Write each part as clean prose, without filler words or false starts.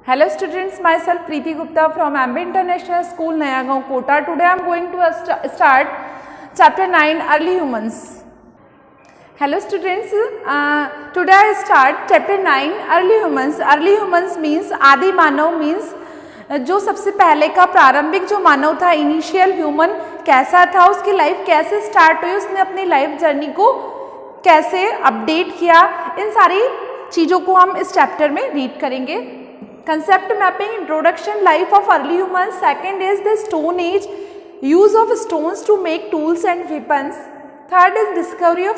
Hello students, myself Preeti Gupta from Ambe International School, Nayagaon, Kota. Today I am going to start chapter 9, Early Humans. Hello students, today I start chapter 9, Early Humans. Early Humans means आदि मानव means जो सबसे पहले का प्रारंभिक जो मानव था, initial human कैसा था, उसकी लाइफ कैसे स्टार्ट हुई, उसने अपनी लाइफ जर्नी को कैसे अपडेट किया, इन सारी चीज़ों को हम इस चैप्टर में रीड करेंगे. Concept mapping, introduction, life of early humans. Second is the Stone Age, use of stones to make tools and weapons. Third is discovery of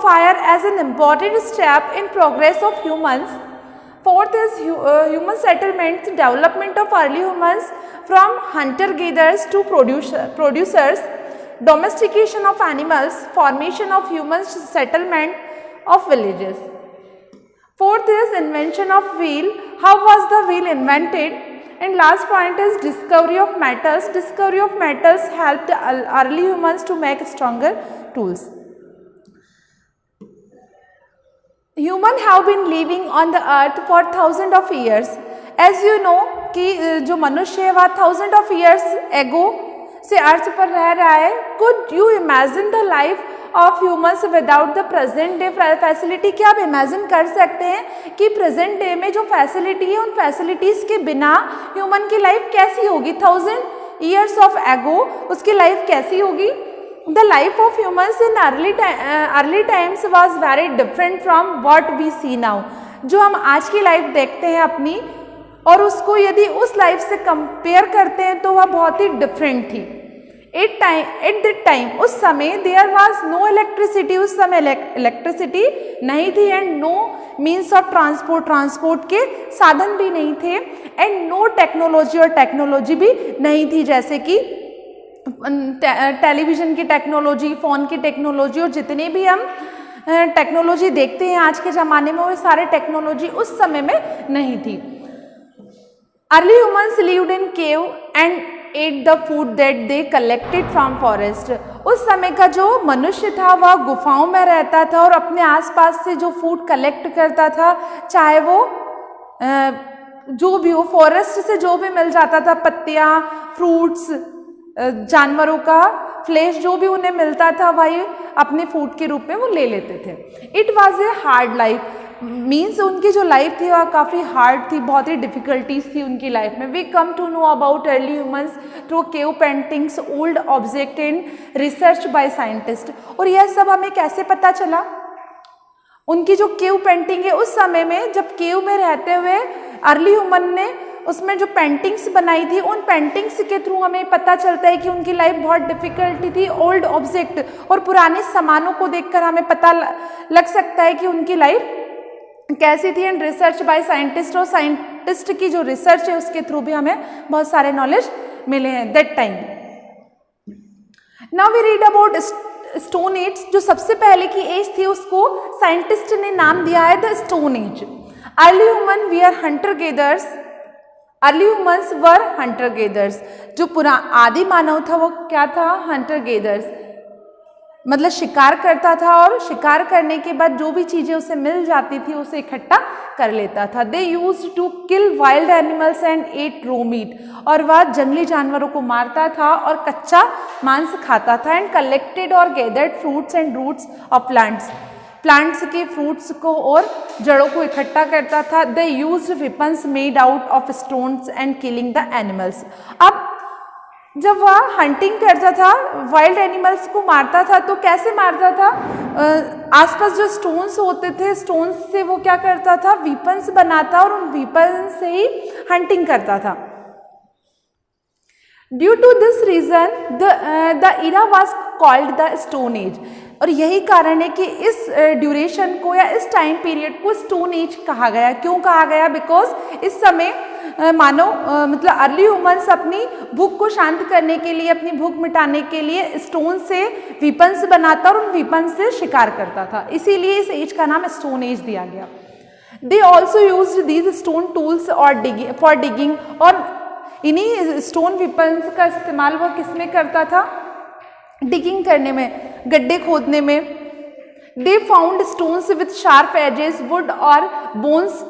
fire as an important step in progress of humans. Fourth is human settlements, development of early humans from hunter-gatherers to producers, domestication of animals, formation of human settlement of villages. Fourth is invention of wheel, how was the wheel invented, and last point is discovery of metals. Discovery of metals helped early humans to make stronger tools. Humans have been living on the earth for thousands of years. As you know कि जो मनुष्य है वह thousands of years ago से अर्थ पर रह रहा है. Could you imagine the life of humans without the present day facility? क्या आप इमेजिन कर सकते हैं कि प्रेजेंट डे में जो फैसिलिटी है उन फैसिलिटीज़ के बिना ह्यूमन की लाइफ कैसी होगी? 1000 years of ago उसकी लाइफ कैसी होगी? The life of humans in early times was very different from what we see now. जो हम आज की लाइफ देखते हैं अपनी और उसको यदि उस लाइफ से कंपेयर करते हैं तो वह बहुत ही डिफरेंट थी. At that time उस समय there was no electricity, उस समय इलेक्ट्रिसिटी नहीं थी, and no means of transport के साधन भी नहीं थे, एंड नो टेक्नोलॉजी और टेक्नोलॉजी भी नहीं थी, जैसे कि टेलीविज़न की टेक्नोलॉजी, फ़ोन की टेक्नोलॉजी और जितने भी हम टेक्नोलॉजी देखते हैं आज के ज़माने में वो सारे टेक्नोलॉजी उस समय में नहीं थी. Early humans lived in cave and ate the food that they collected from forest. उस समय का जो मनुष्य था वह गुफाओं में रहता था और अपने आसपास से जो फूड कलेक्ट करता था, चाहे वो जो भी हो, फॉरेस्ट से जो भी मिल जाता था, पत्तियाँ, फ्रूट्स, जानवरों का फ्लेश जो भी उन्हें मिलता था वही अपने फूड के रूप में वो ले लेते थे. It was a hard life, means उनकी जो लाइफ थी वह काफ़ी हार्ड थी, बहुत ही डिफ़िकल्टीज थी उनकी लाइफ में. We come to know about early humans through cave paintings, old object and research by scientist. और यह सब हमें कैसे पता चला? उनकी जो केव पेंटिंग है उस समय में जब केव में रहते हुए अर्ली ह्यूमन ने उसमें जो पेंटिंग्स बनाई थी, उन पेंटिंग्स के थ्रू हमें पता चलता है कि उनकी लाइफ बहुत डिफ़िकल्टी थी. ओल्ड ऑब्जेक्ट और पुराने सामानों को देखकर हमें पता लग सकता है कि उनकी लाइफ कैसी थी. एंड रिसर्च बाय साइंटिस्ट, और साइंटिस्ट की जो रिसर्च है उसके थ्रू भी हमें बहुत सारे नॉलेज मिले हैं that time. Now we read about stone age. जो सबसे पहले की एज थी उसको साइंटिस्ट ने नाम दिया है the stone age. Early human we are hunter gatherers. Early humans were hunter gatherers. जो आदि मानव था वो क्या था? हंटर गेदर्स, मतलब शिकार करता था और शिकार करने के बाद जो भी चीज़ें उसे मिल जाती थी उसे इकट्ठा कर लेता था. They used to kill wild animals and ate raw meat. और वह जंगली जानवरों को मारता था और कच्चा मांस खाता था. एंड कलेक्टेड और gathered fruits and roots of plants के फ्रूट्स को और जड़ों को इकट्ठा करता था. They used weapons made out of stones and killing the animals. अब जब वह हंटिंग करता था, वाइल्ड एनिमल्स को मारता था, तो कैसे मारता था? आसपास जो स्टोन्स होते थे, स्टोन्स से वो क्या करता था? वीपन्स बनाता और उन वीपन्स से ही हंटिंग करता था. Due to this reason the era was called the stone age. और यही कारण है कि इस ड्यूरेशन को या इस टाइम पीरियड को स्टोन एज कहा गया. क्यों कहा गया? बिकॉज इस समय मतलब अर्ली ह्यूमन्स अपनी भूख को शांत करने के लिए, अपनी भूख मिटाने के लिए स्टोन से वीपन्स बनाता और उन वीपन्स से शिकार करता था, इसीलिए इस एज का नाम स्टोन एज दिया गया. They also used these stone tools और फॉर डिगिंग. और इन्हीं स्टोन वीपन्स का इस्तेमाल वह किस में करता था? डिगिंग करने में, गड्ढे खोदने में. They found stones with sharp edges, wood और bones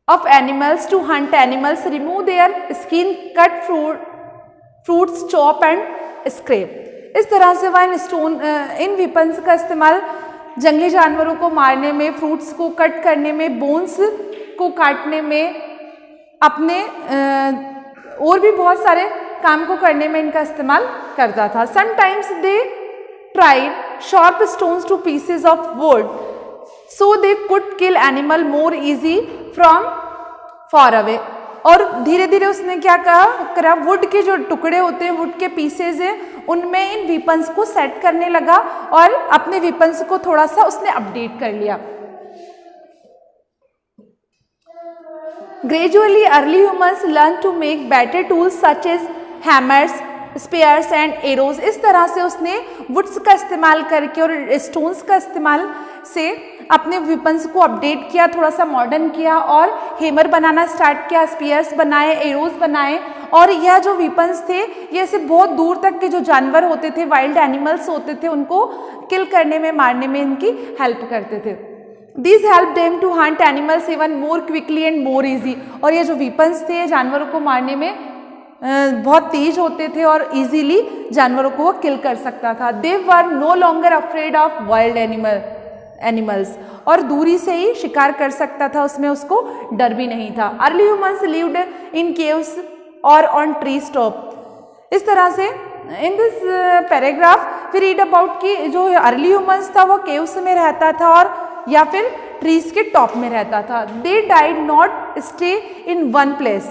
of animals to hunt animals, remove their skin, cut fruits, chop and scrape. इस तरह से वह इन weapons का इस्तेमाल जंगली जानवरों को मारने में, फ्रूट्स को कट करने में, बोन्स को काटने में, अपने और भी बहुत सारे काम को करने में इनका इस्तेमाल करता था. Sometimes they tried sharp stones to pieces of wood so they could kill animal more easy from far away. और धीरे धीरे उसने क्या करा, वुड के जो टुकड़े होते हैं, वुड के पीसेज हैं, उनमें इन वीपन्स को सेट करने लगा और अपने वीपन्स को थोड़ा सा उसने अपडेट कर लिया. Gradually, early humans learned to make better tools such as hammers, spears and arrows. इस तरह से उसने वुड्स का इस्तेमाल करके और स्टोन्स का इस्तेमाल से अपने वेपन्स को अपडेट किया, थोड़ा सा मॉडर्न किया और हेमर बनाना स्टार्ट किया, स्पीयर्स बनाए, एरोज बनाए. और यह जो वेपन्स थे ये ऐसे बहुत दूर तक के जो जानवर होते थे, वाइल्ड एनिमल्स होते थे, उनको किल करने में, मारने में इनकी हेल्प करते थे. These helped them to hunt animals even more quickly and more easy. और ये जो weapons थे जानवरों को मारने में बहुत तेज होते थे और इजीली जानवरों को वो किल कर सकता था. They were no longer afraid of wild animals. और दूरी से ही शिकार कर सकता था, उसमें उसको डर भी नहीं था. Early humans lived in caves or on tree top. इस तरह से in this paragraph we read about कि जो अर्ली ह्यूमंस था वो केव्स में रहता था और या फिर ट्रीज के टॉप में रहता था. They died not stay in one place,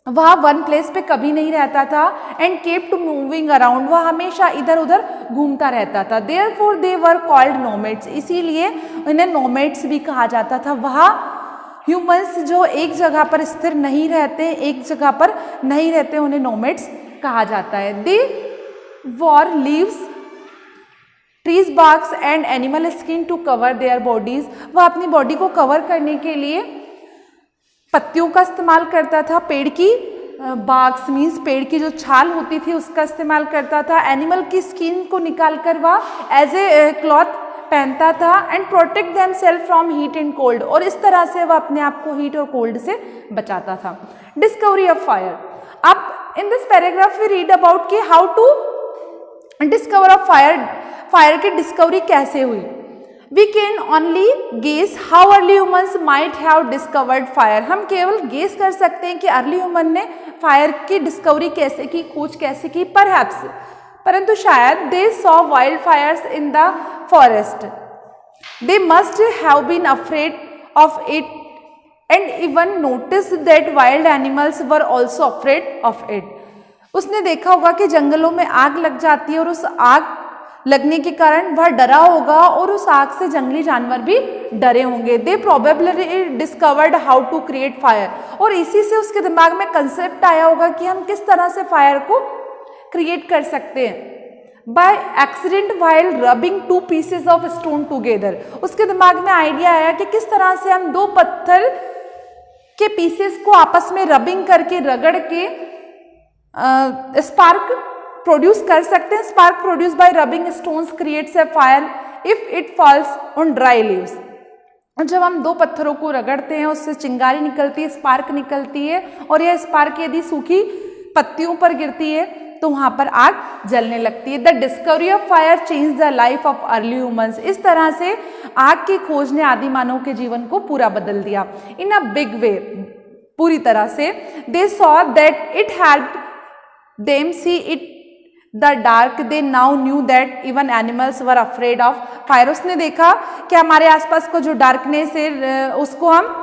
वह वन प्लेस पे कभी नहीं रहता था. एंड केप्ट मूविंग अराउंड, वह हमेशा इधर उधर घूमता रहता था. Therefore they were called nomads, इसीलिए उन्हें नोमैड्स भी कहा जाता था. वह ह्यूमंस जो एक जगह पर स्थिर नहीं रहते, एक जगह पर नहीं रहते, उन्हें नोमैड्स कहा जाता है. They wore leaves, trees, barks and animal skin to cover their bodies. वह अपनी बॉडी को कवर करने के लिए पत्तियों का इस्तेमाल करता था. पेड़ की बार्क्स मीन्स पेड़ की जो छाल होती थी उसका इस्तेमाल करता था. एनिमल की स्किन को निकाल कर वह एज ए क्लॉथ पहनता था. And protect them self from heat and cold, और इस तरह से वह अपने आप को हीट और कोल्ड से बचाता था. Discovery of fire. अब in this paragraph we read about कि how to discover of fire, fire की डिस्कवरी कैसे हुई. We can only guess how early humans might have discovered fire. हम केवल गेस कर सकते हैं कि अर्ली ह्यूमन ने फायर की डिस्कवरी कैसे की, खोज कैसे की. परहैप्स, परंतु शायद they saw wild fires in the forest, they must have been afraid of it and even notice that wild animals were also afraid of it. उसने देखा होगा कि जंगलों में आग लग जाती है और उस आग लगने के कारण वह डरा होगा और उस आग से जंगली जानवर भी डरे होंगे. They probably discovered how to create fire, और इसी से उसके दिमाग में कंसेप्ट आया होगा कि हम किस तरह से फायर को क्रिएट कर सकते हैं. By accident while rubbing to pieces of stone together. उसके दिमाग में आइडिया आया कि किस तरह से हम दो पत्थर के पीसेस को आपस में रबिंग करके, रगड़ के स्पार्क प्रोड्यूस कर सकते हैं. Spark produce by rubbing stones creates a fire if it falls on dry leaves. जब हम दो पत्थरों को रगड़ते हैं उससे चिंगारी निकलती है, स्पार्क निकलती है, और यह स्पार्क यदि सूखी पत्तियों पर गिरती है तो वहां पर आग जलने लगती है. The discovery of fire change the life of early humans. इस तरह से आग की खोज ने आदि मानव के जीवन को पूरा बदल दिया. इन अ बिग वे, पूरी तरह से. They saw that it helped them see it the dark. They now knew that even animals were afraid of fire. उसने देखा कि हमारे आसपास को जो डार्कनेस है उसको हम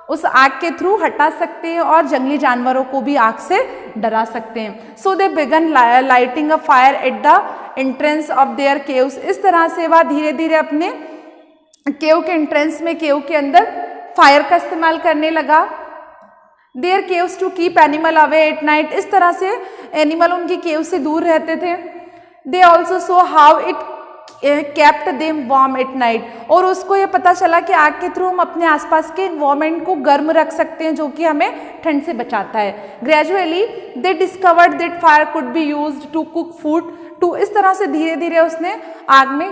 उस आग के थ्रू हटा सकते हैं और जंगली जानवरों को भी आग से डरा सकते हैं. So they began lighting a fire at the entrance of their caves. इस तरह से वह धीरे धीरे अपने केव के एंट्रेंस में, केव के अंदर फायर का इस्तेमाल करने लगा. Their caves to keep animal away at night. इस तरह से एनिमल उनकी केव से दूर रहते थे. They also so how it kept them warm at night. और उसको ये पता चला कि आग के थ्रू हम अपने आसपास के एनवायरमेंट को गर्म रख सकते हैं, जो कि हमें ठंड से बचाता है. Gradually they discovered that fire could be used to cook food too. इस तरह से धीरे धीरे उसने आग में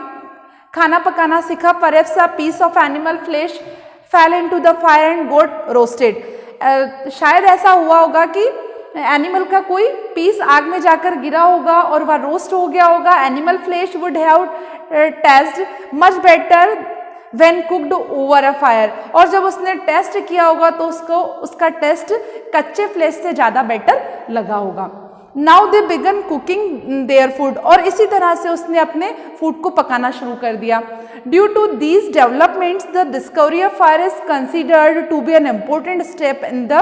खाना पकाना सीखा. Perhaps a piece of animal flesh fell into the fire and got roasted. शायद ऐसा हुआ होगा कि एनिमल का कोई पीस आग में जाकर गिरा होगा और वह रोस्ट हो गया होगा. Animal flesh would have taste much better when cooked over a fire. और जब उसने टेस्ट किया होगा तो उसको उसका टेस्ट कच्चे फ्लेश से ज़्यादा बेटर लगा होगा. Now they begin cooking their food. और इसी तरह से उसने अपने फूड को पकाना शुरू कर दिया. Due to these developments the discovery of fire is considered to be an important step in the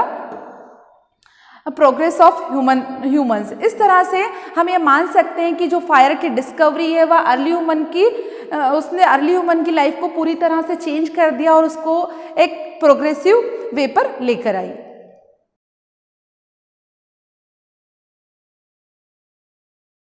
progress of humans. इस तरह से हम ये मान सकते हैं कि जो फायर की डिस्कवरी है वह उसने अर्ली ह्यूमन की लाइफ को पूरी तरह से चेंज कर दिया और उसको एक प्रोग्रेसिव वे पर लेकर आई.